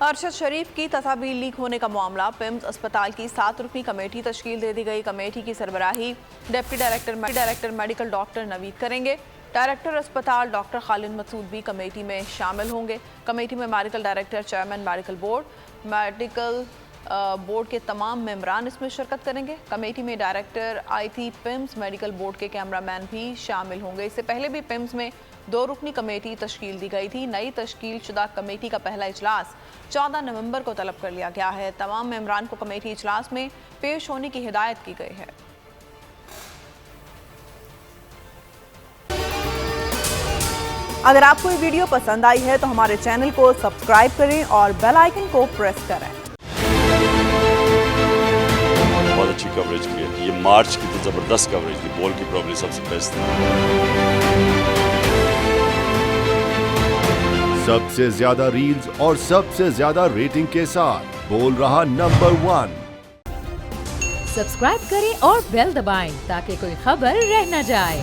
अरशद शरीफ की तस्वीर लीक होने का मामला। पिम्स अस्पताल की 7 रुकनी कमेटी तश्कील दे दी गई। कमेटी की सरबराही deputy director medical doctor Naveed करेंगे। डायरेक्टर अस्पताल डॉक्टर खालिद मसूद भी कमेटी में शामिल होंगे। कमेटी में medical director, chairman medical board के तमाम मेंबरान इसमें शिरकत करेंगे। कमेटी में director IT PIMS medical board के कैमरामैन भी शामिल होंगे। इससे पहले भी पिम्स में 2 रुकनी कमेटी तश्कील दी गई थी। नई तश्कील शुदा कमेटी का पहला इजलास 14 नवंबर को तलब कर लिया गया है। तमाम मेंबरान को कमेटी इजलास में पेश होने की हिदायत की गई है। अगर आपको ये वीडियो पसंद आई है तो हमारे चैनल को सब्सक्राइब करें और बेल आइकन को प्रेस करें। बहुत अच्छी कवरेज की है। ये मार्च की तो जबरदस्त कवरेज थी। बॉल की प्रॉब्लम सबसे बेस्ट थी। सबसे ज्यादा रील्स और सबसे ज्यादा रेटिंग के साथ बोल रहा नंबर 1। सब्सक्राइब करें और बेल दबाएं ताकि कोई खबर रह न जाए।